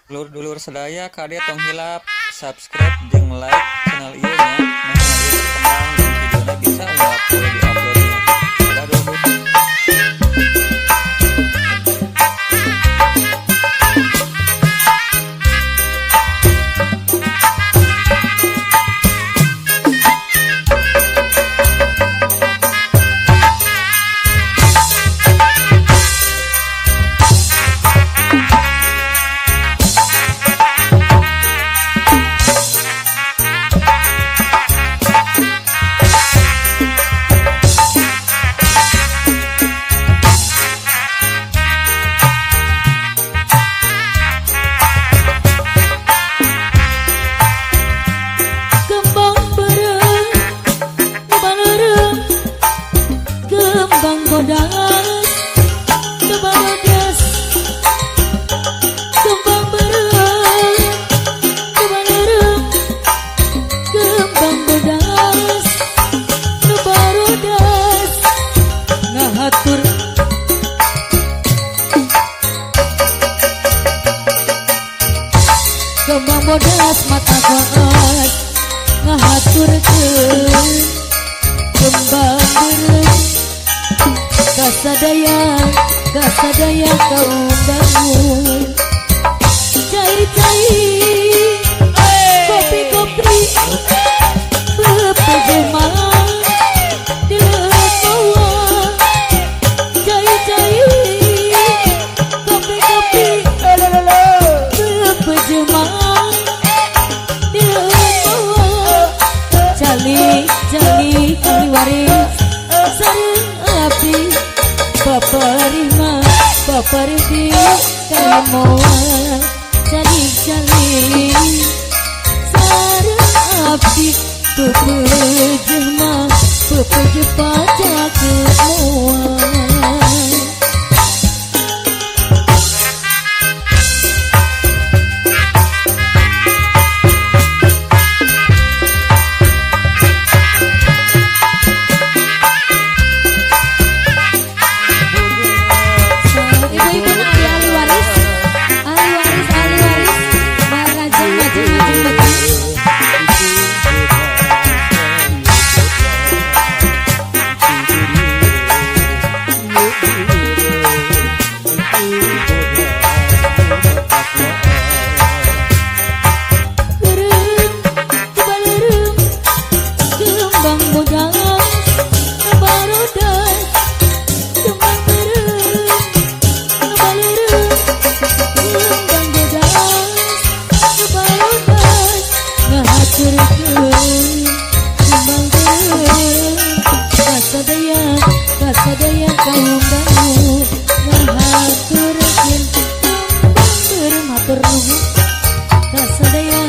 Dulur-dulur sedaya kade tong hilap subscribe jeung like channel ieu nya. Nah, channel ieu berkembang dan videona bisa ulah poe di-uploadnya. Dadah dulur. Kembang bodas, kebadas, kembang bereng, kebalereng, kembang bodas, kebarodas, ngahatur. Kembang bodas mata koas, ngahaturkeun kembang bereng. Kasadaya kaum dangu cair-cair kopi-kopi bepejema di bawah cair-cair kopi-kopi bepejema di bawah jali waris sareng api Baperdi kamoan calik-calik sareng abdi pepejema pepeje pajak kemoan. Kasadaya kaum dangu ngahaturkeun kembang berem hatur nuhun. Kasadaya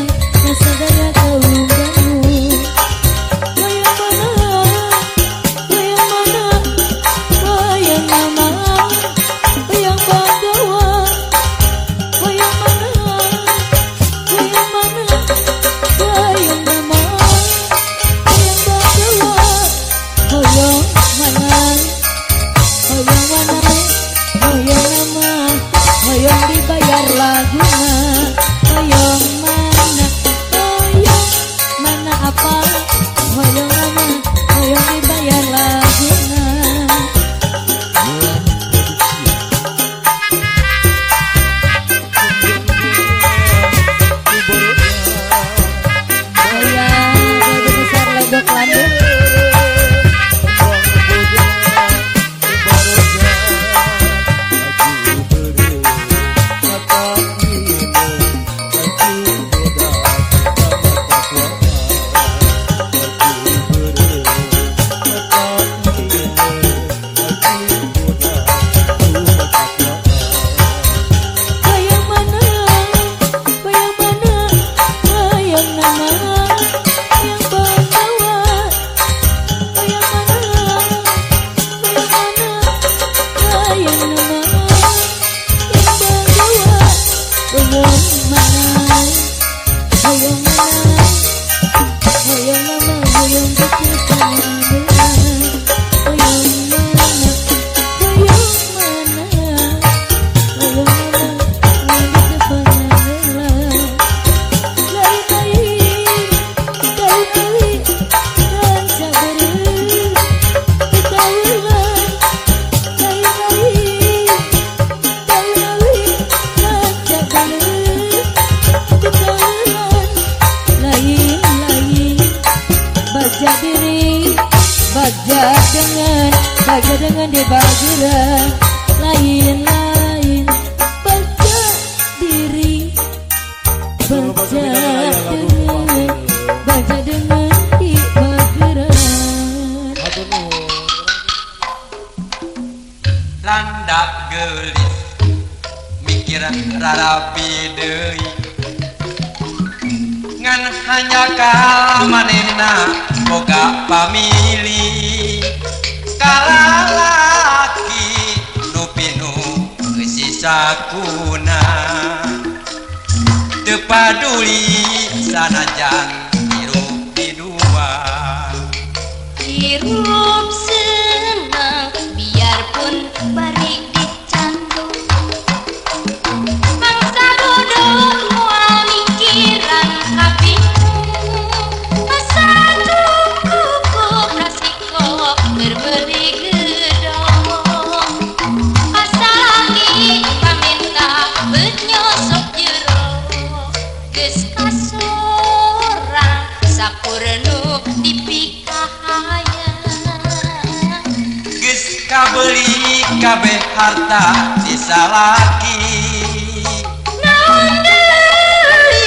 kaum dangu wayang mana wayang nama wayang banggawa wayang mana wayang nama wayang banggawa hoyong hoyong dibayar laguna hoyong mana apa hoyong nama hoyong dibayar laguna. Hoyong besar ledok landung Hoyong mana dengan dibageran lain-lain baca diri baca dengan dibageran landak gelis mikiran rarapi deui ngan hanya manehna boga pamili kalalaki nu pinu sisakuna teu paduli sanajan hirup di dua hirup senang biarpun bari dicandu mangsa bodoh moal mikiran kabingung asa cukup rasiko berberi gedong asa lagi paminta beut nyosok jero geus kasorang sakurnu dipikahaya geus kabeli kabeh harta disalaki naon deui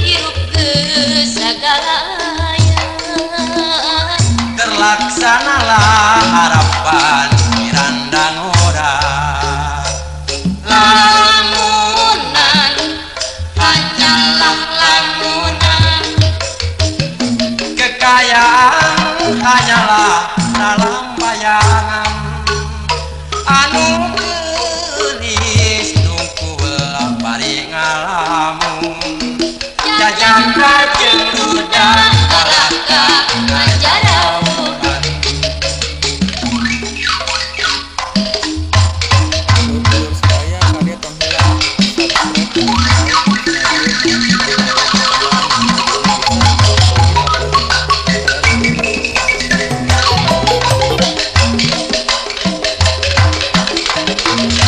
hirup geus sagalaya terlaksanalah harapan mirandang orang lamunan hanyalah lamunan kekayaan hanyalah dalam bayangan anu geulis tungkul bari ngalamun jajan kajeung udah kalaka ngajarauhan Dulur sedaya karya tong heula subscribe jeung like channel ieu nya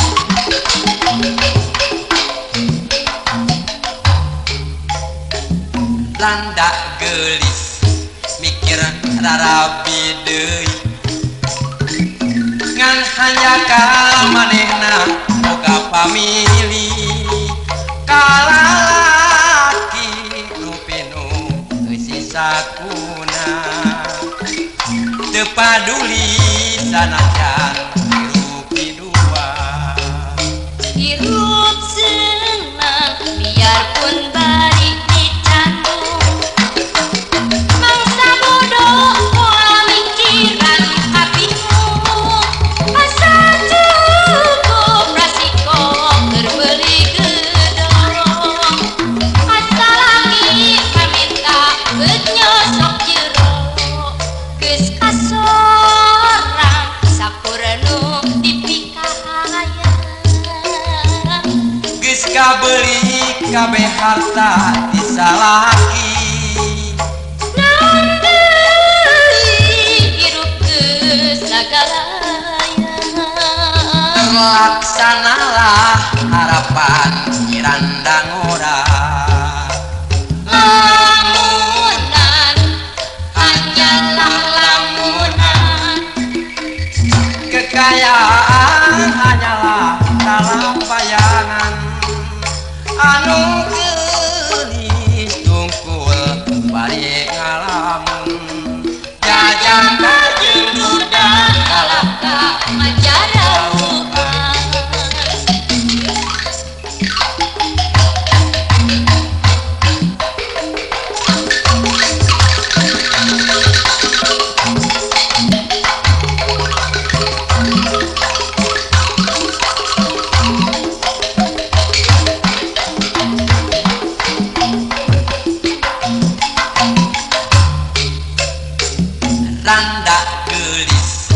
landak gelis mikir rarabi deui ngan hanya manehna boga pamili kalalaki nu pinu sisakuna teu paduli sanajan hirup di dua hirup senang biarpun bari dicandu mangsa bodoh moal mikiran kabingung asa cukup rasiko berberi gedong asa lagi paminta beut nyosok jero geus kasorang sakurnu dipikahaya geus kabeli kabeh harta disalaki naon deui hirup geus sagalaya terlaksanalah harapan nyirandang orang lamunan hanyalah lamunan kekayaan hanyalah dalam bayangan anu geulis tungkul bari ngalamun jajan kajeung udah kalaka ngajarauhan landak gelis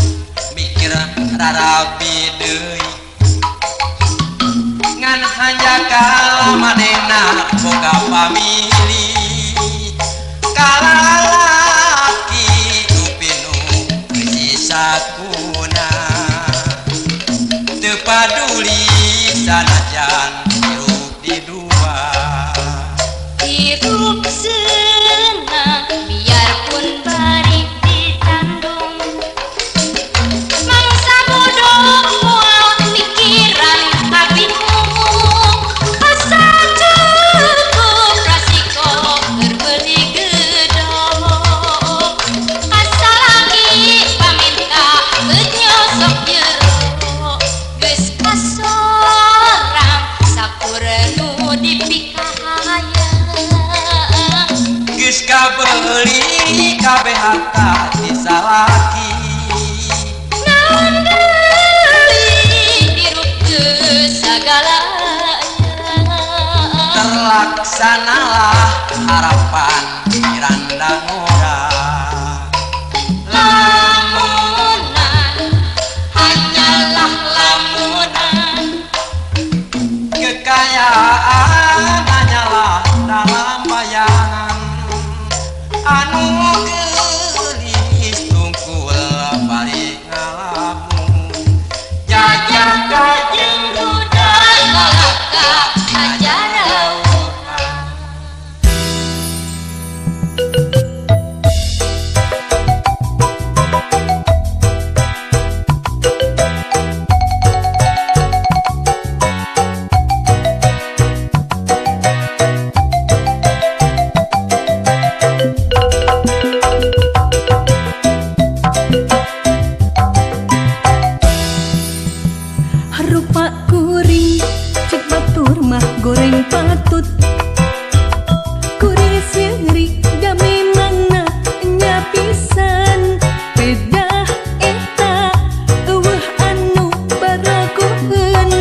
mikir rarabi deui ngan hanjakal manehna boga pamili kalalaki nu pinu sisakuna teu paduli sanajan hirup di dua hirup senang biarpun bari ditandung mangsa geus kabeuli kabeh harta ti salaki naon deui diruk teu sagala terlaksanalah harapan Miranda Ngora lamunan hanyalah lamunan kekayaan hanyalah dalam bayangan anu geulis tungkul balik ngalamun jajah kajeng budak lalaka ajarauhan Rupa kuring cek batur mah goreng patut kuring seurik da memangna nya pisan pedah eta eueuh anu baragoheun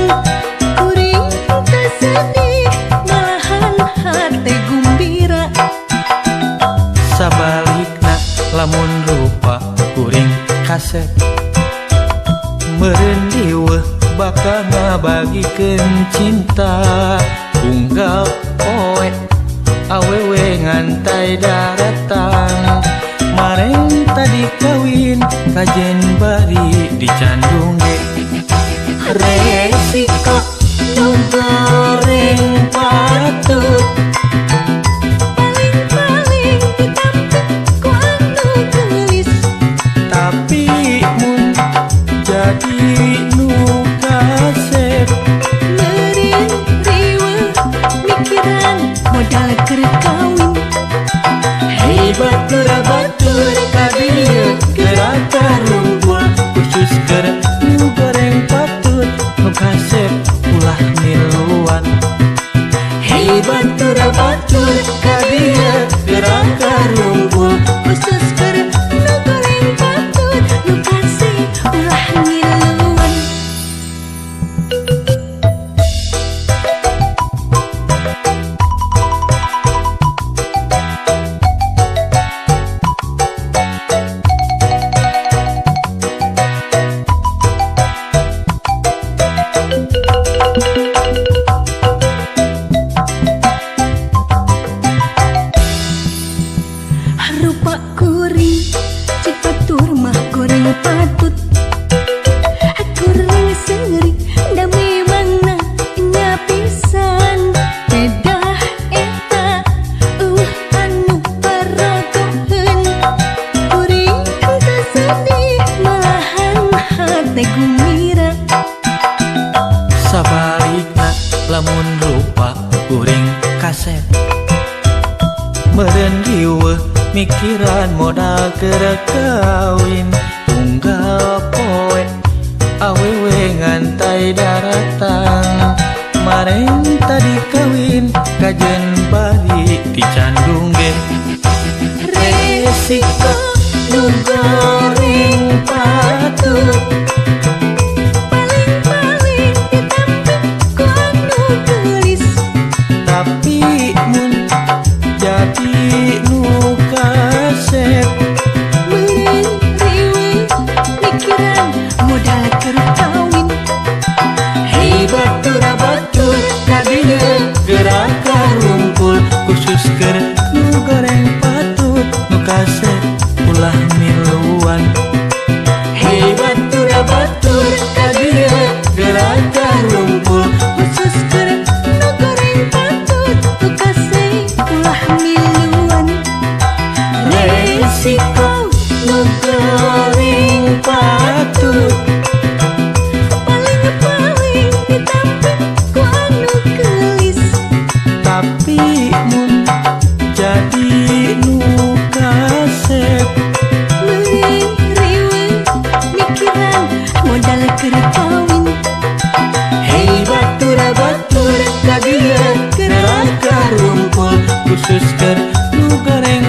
kuring teu sedih malahan hate gumbira Sabalikna lamun rupa kuring kasep meureun dieueuh bakal ngabagikeun cinta unggal poe awewe ngantai daratan mareng tadi kawin kajen bari dicandung ge resiko nu goreng patut paling-paling ditampik ku anu geulis tapi mun jadi nu kasep meureun riweuh mikiran modal keur kawin hebat batur ka dieu gerak rumpul khusus keur nu goreng patut nu kasep ulah miluan hebat batur ka dieu gerak rumpul khusus keur nu goreng patut nu kasih ulah ngiluan rupa kuring cek batur mah goreng patut kuring seurik da memangna nya pisan pedah eta eueuh anu baragoheun kuring teu sedih malahan hate gumbira sabalikna lamun rupa kuring kasep meureun riweuh mikiran modal keur kawin unggal poe awewe ngantai daratan mareng tadi kawin kajen bari dicandung ge resiko nu goreng patut paling-paling ditampik ku anu geulis tapi mun jadi nu kasep meureun riweuh mikiran modal keur kawin hebat batur ka dieu gerak rumpul khusus keur nu goreng patut nu kasep ulah miluan hebat batur ka dieu gerak rumpul khusus keur nu goreng patut nu kasih ulah miluan resiko nu goreng patut paling-paling ditampik ku anu geulis tapi mun jadi nu kasep meureun riweuh mikiran modal keur kawin hebat batur ka dieu gerak rumpul khusus keur nu goreng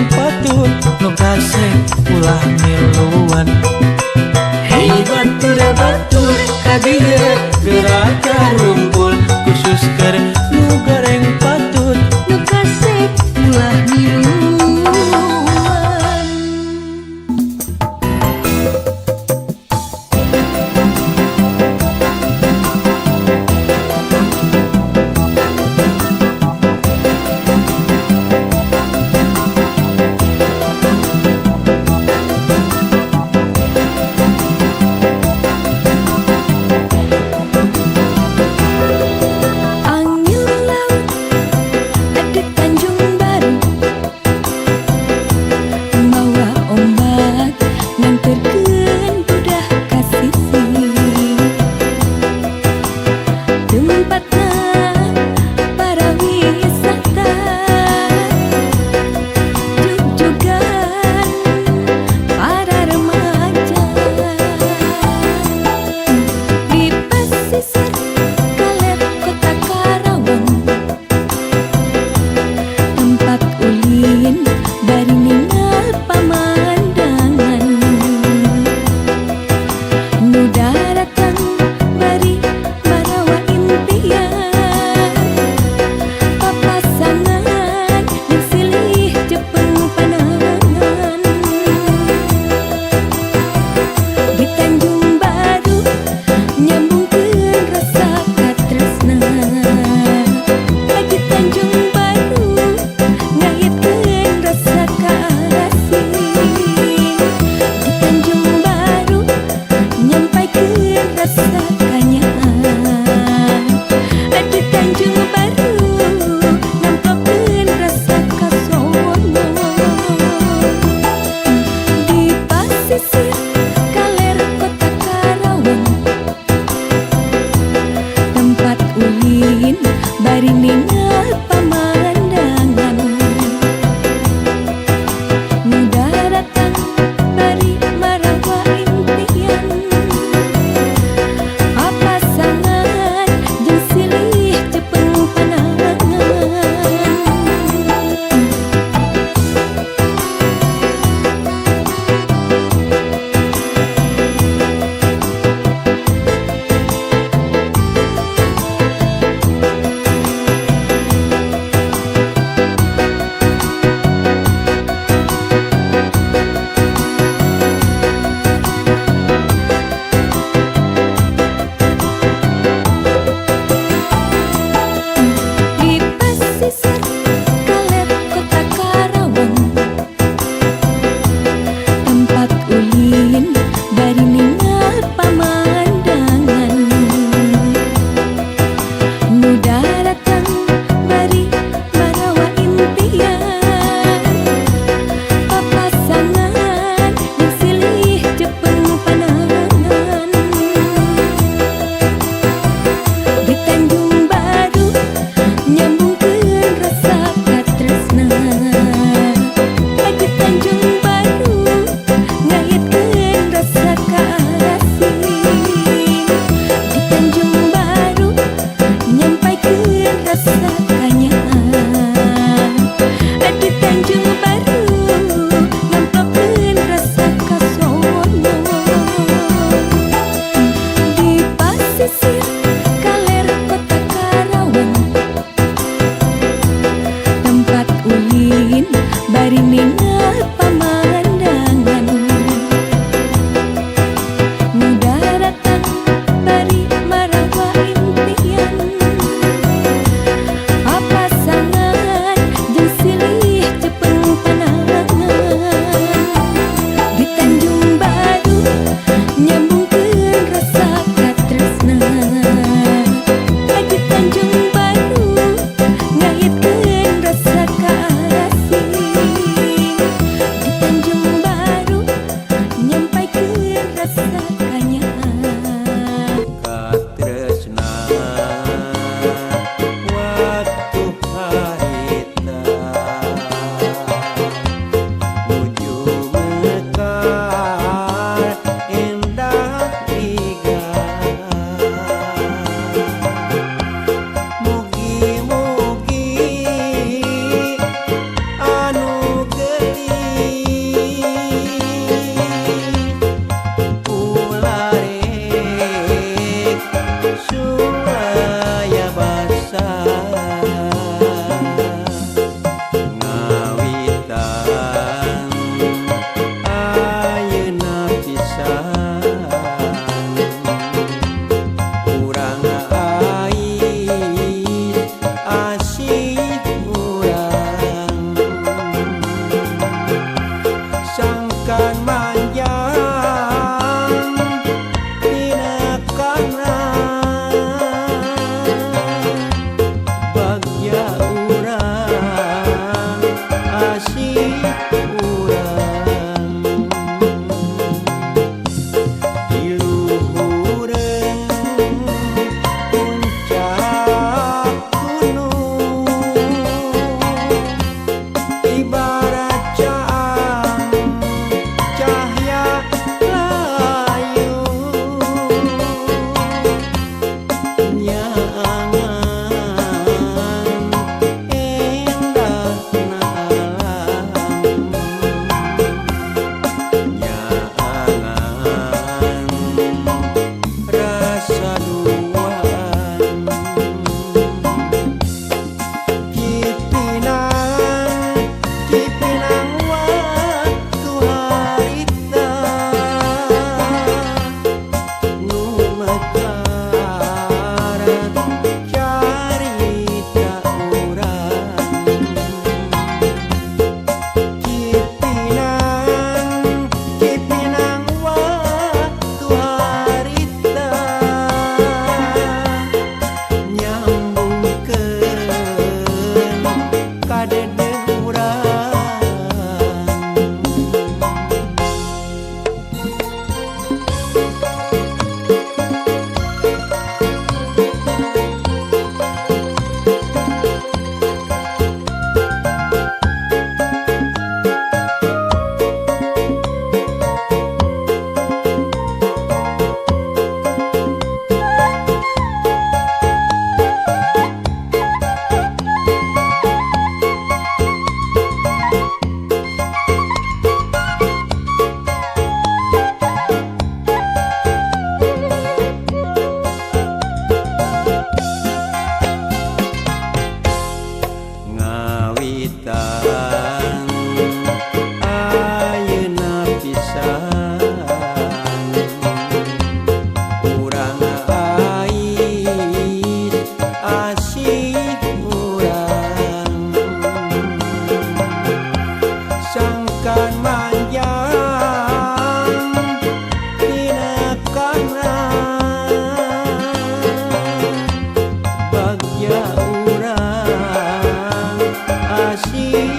kasih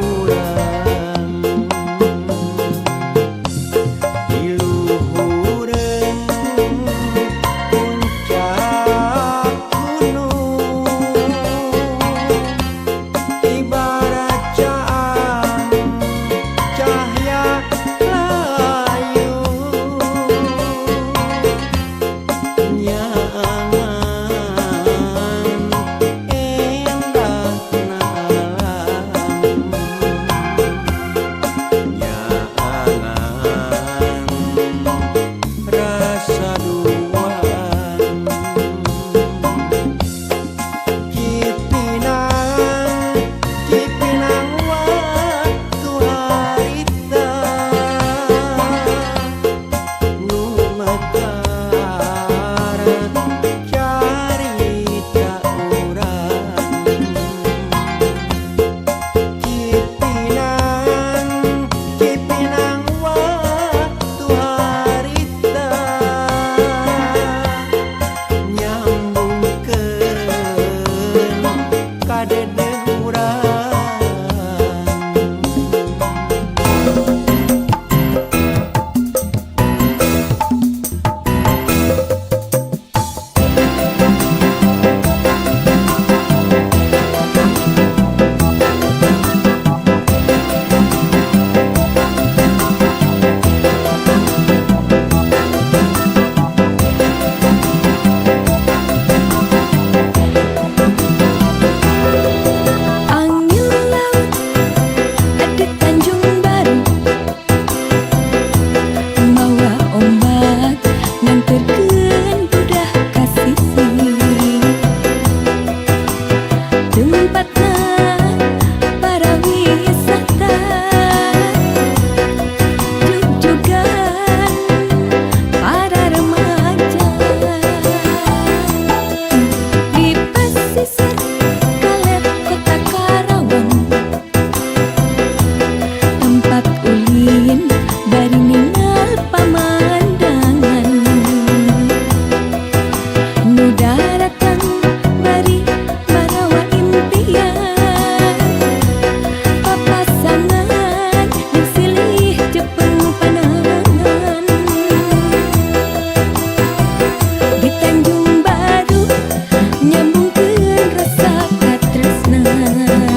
urang di luhureun puncak gunung ibarat cahaya layu nyangan endah na alam nyangan rasa duaan Cipinang waktu harita nu mekar carita urang Cipinang waktu harita nyambungkeun ka dedeh urang Angin laut ada Tanjung Baru mawa ombak nganterkeun budak ka sisi tempatna para wisata jug-jugan para remaja di pesisir Kalet Kota Karawang tempat ulin bari ningal pamandangan nu daratan bari barawa impian papasangan jeung silih jepeng panangan di Tanjung Baru nyambungkeun rasa katresnan